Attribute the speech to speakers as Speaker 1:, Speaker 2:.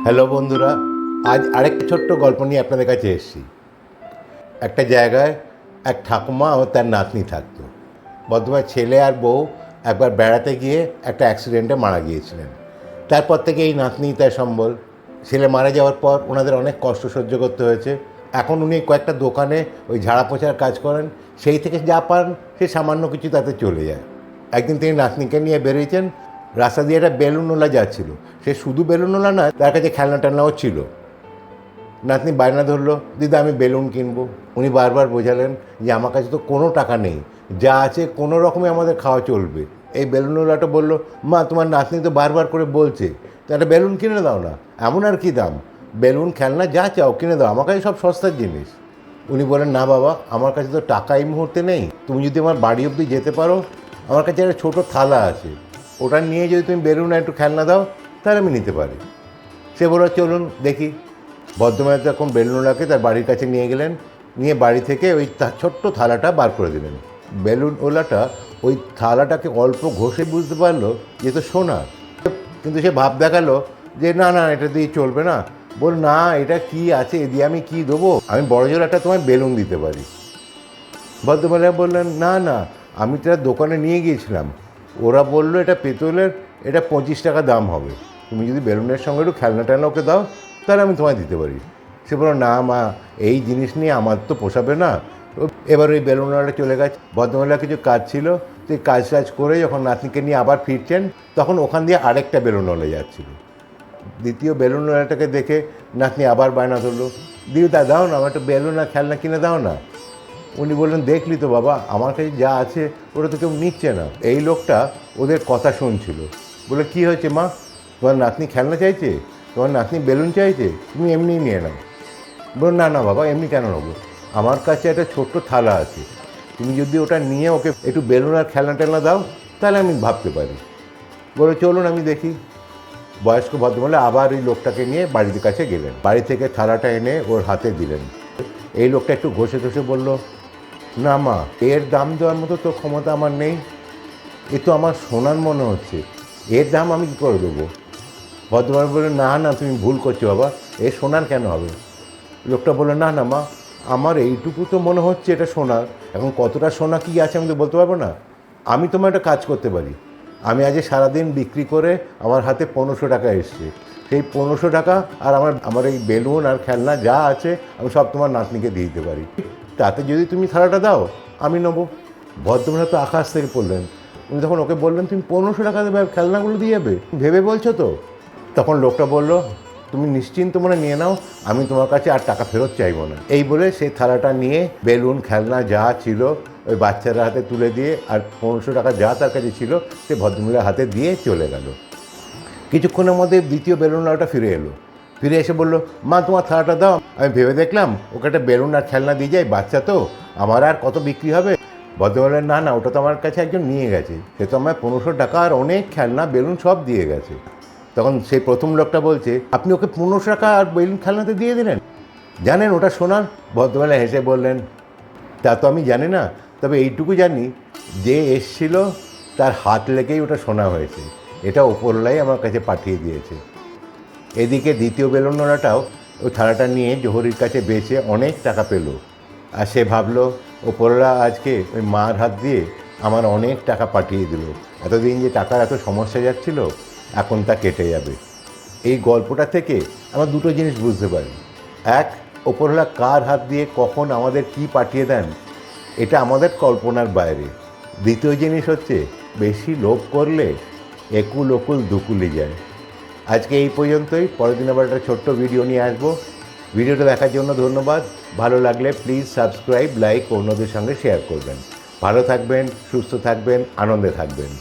Speaker 1: Hello বন্ধুরা, আজ আরেকটা ছোট্ট গল্প নিয়ে আপনাদের কাছে এসেছি। একটা জায়গায় এক ঠাকুমা ও তার নাতনি থাকতো। বর্তমানে ছেলে আর বউ একবার বেড়াতে গিয়ে একটা অ্যাক্সিডেন্টে মারা গিয়েছিলেন। তারপর থেকে এই নাতনি তার সম্বল। ছেলে মারা যাওয়ার পর ওনাদের অনেক কষ্ট সহ্য করতে হয়েছে। এখন উনি কয়েকটা দোকানে ওই ঝাড়া পোছার কাজ করেন, সেই থেকে যা পান সে সামান্য কিছু তাতে চলে যায়। একদিন তিনি নাতনিকে নিয়ে বেরিয়েছেন। রাস্তা দিয়ে একটা বেলুনওয়ালা যাচ্ছিল। সে শুধু বেলুনওয়ালা নয়, তার কাছে খেলনা টেলনাও ছিল। নাতনি বায়না ধরলো, দিদা আমি বেলুন কিনবো। উনি বারবার বোঝালেন যে আমার কাছে তো কোনো টাকা নেই, যা আছে কোনো রকমে আমাদের খাওয়া চলবে। এই বেলুনওয়ালাটা বলল, মা তোমার নাতনি তো বারবার করে বলছে, তো একটা বেলুন কিনে দাও না। এমন আর কি দাম, বেলুন খেলনা যা চাও কিনে দাও, আমার কাছে সব সস্তার জিনিস। উনি বলেন, না বাবা, আমার কাছে তো টাকা এই মুহূর্তে নেই। তুমি যদি আমার বাড়ি অবধি যেতে পারো, আমার কাছে একটা ছোটো থালা আছে, ওটা নিয়ে যদি তুমি বেলুন একটু খেলনা দাও তাহলে আমি নিতে পারি। সে বলল, চলুন দেখি। বর্ধমানে তখন বেলুনওয়ালাকে তার বাড়ির কাছে নিয়ে গেলেন, নিয়ে বাড়ি থেকে ওই ছোট্ট থালাটা বার করে দিলেন। বেলুনওয়ালাটা ওই থালাটাকে অল্প ঘষে বুঝতে পারলো যে তো সোনা, কিন্তু সে ভাব দেখালো যে না না, এটা দিয়ে চলবে না। বল না, এটা কি আছে, এ দিয়ে আমি কি দেবো, আমি বড় জোর একটা তোমায় বেলুন দিতে পারি। ভদ্রমহিলা বললেন, না না, আমি তো দোকানে নিয়ে গিয়েছিলাম, ওরা বললো এটা পেতলের, এটা 25 টাকা দাম হবে, তুমি যদি বেলুনের সঙ্গে একটু খেলনা টেলনা ওকে দাও তাহলে আমি তোমায় দিতে পারি। সে বললো, না মা, এই জিনিস নিয়ে আমার তো পোষাবে না। এবার ওই বেলুনওয়ালাটা চলে গেছে। ভদ্রমহিলা কিছু কাজ ছিল, সেই কাজ করে যখন নাতনিকে নিয়ে আবার ফিরছেন, তখন ওখান দিয়ে আরেকটা বেলুনওয়ালা যাচ্ছিল। দ্বিতীয় বেলুনওয়ালাটাকে দেখে নাতনি আবার বায়না ধরলো, দিদা দাও না, আমার একটা বেলুন আর খেলনা কিনে দাও না। উনি বললেন, দেখলি তো বাবা, আমার কাছে যা আছে ওটা তো কেউ নিচ্ছে না। এই লোকটা ওদের কথা শুনছিল। বলে, কী হয়েছে মা, তোমার নাতনি খেলনা চাইছে, তোমার নাতনি বেলুন চাইছে, তুমি এমনিই নিয়ে নাও। বলুন, না না বাবা, এমনি কেন নেবো, আমার কাছে একটা ছোট্ট থালা আছে, তুমি যদি ওটা নিয়ে ওকে একটু বেলুন আর খেলনা টেলনা দাও তাহলে আমি ভাবতে পারি। বলে, চলুন আমি দেখি। বয়স্ক ভদ্রমহিলা আবার এই লোকটাকে নিয়ে বাড়ির কাছে গেলেন, বাড়ি থেকে থালাটা এনে ওর হাতে দিলেন। এই লোকটা একটু ঘষে ঘষে বলল, না মা, এর দাম দেওয়ার মতো তো ক্ষমতা আমার নেই, এ তো আমার সোনার মনে হচ্ছে, এর দাম আমি কী করে দেবো। ভদ্রমহিলা বললেন, না না, তুমি ভুল করছো বাবা, এ সোনার কেন হবে। লোকটা বললো, না না মা, আমার এইটুকু তো মনে হচ্ছে এটা সোনার, এখন কতটা সোনা কী আছে আমি তো বলতে পারবো না। আমি তোমার একটা কাজ করতে পারি, আমি আজ সারাদিন বিক্রি করে আমার হাতে 1500 টাকা এসছে, সেই 1500 টাকা আর আমার এই বেলুন আর খেলনা যা আছে আমি সব তোমার নাতনিকে দিয়ে দিতে পারি, তাতে যদি তুমি থালাটা দাও আমি নেবো। ভদ্রমহিলা তো আকাশ থেকে পড়লেন। উনি তখন ওকে বললেন, তুমি 1500 টাকা দেবে আর খেলনাগুলো দিয়ে যাবে, ভেবে বলছো তো। তখন লোকটা বলল, তুমি নিশ্চিন্ত মনে নিয়ে নাও, আমি তোমার কাছে আর টাকা ফেরত চাইবো না। এই বলে সেই থালাটা নিয়ে বেলুন খেলনা যা ছিল ওই বাচ্চারা হাতে তুলে দিয়ে আর 1500 টাকা যা তার কাছে ছিল সে ভদ্রমহিলার হাতে দিয়ে চলে গেল। কিছুক্ষণের মধ্যে দ্বিতীয় বেলুনওয়ালাটা ফিরে এলো, ফিরে এসে বলল, মা তোমার থালাটা দাও, আমি ভেবে দেখলাম ওকে একটা বেলুন আর খেলনা দিয়ে যাই, বাচ্চা তো, আমার আর কত বিক্রি হবে। ভদ্রমহিলা, না না, ওটা তো আমার কাছে একজন নিয়ে গেছে, সে তো আমার 1500 টাকা আর অনেক খেলনা বেলুন সব দিয়ে গেছে। তখন সেই প্রথম লোকটা বলছে, আপনি ওকে 1500 টাকা আর বেলুন খেলনাতে দিয়ে দিলেন, জানেন ওটা সোনার। ভদ্রমহিলা হেসে বললেন, তা তো আমি জানি না, তবে এইটুকু জানি যে এসছিল তার হাত লেগেই ওটা সোনা হয়েছে, এটা ওপরলাই আমার কাছে পাঠিয়ে দিয়েছে। এদিকে দ্বিতীয় বেলুনওয়ালাটাও ওই থালাটা নিয়ে জহরির কাছে বেচে অনেক টাকা পেল, আর সে ভাবলো ওপরলা আজকে ওই মার হাত দিয়ে আমার অনেক টাকা পাঠিয়ে দিল, এতদিন যে টাকার এত সমস্যা যাচ্ছিল এখন তা কেটে যাবে। এই গল্পটা থেকে আমরা দুটো জিনিস বুঝতে পারি। এক, ওপরলা কার হাত দিয়ে কখন আমাদের কি পাঠিয়ে দেন এটা আমাদের কল্পনার বাইরে। দ্বিতীয় জিনিস হচ্ছে, বেশি লোভ করলে একুল ওকুল দুকুলি যায়। আজকে এই পর্যন্তই, পরের দিন আবার একটা ছোট্ট ভিডিও নিয়ে আসবো। ভিডিওটা দেখার জন্য ধন্যবাদ। ভালো লাগলে প্লিজ সাবস্ক্রাইব, লাইক, অন্যদের সঙ্গে শেয়ার করবেন। ভালো থাকবেন, সুস্থ থাকবেন, আনন্দে থাকবেন।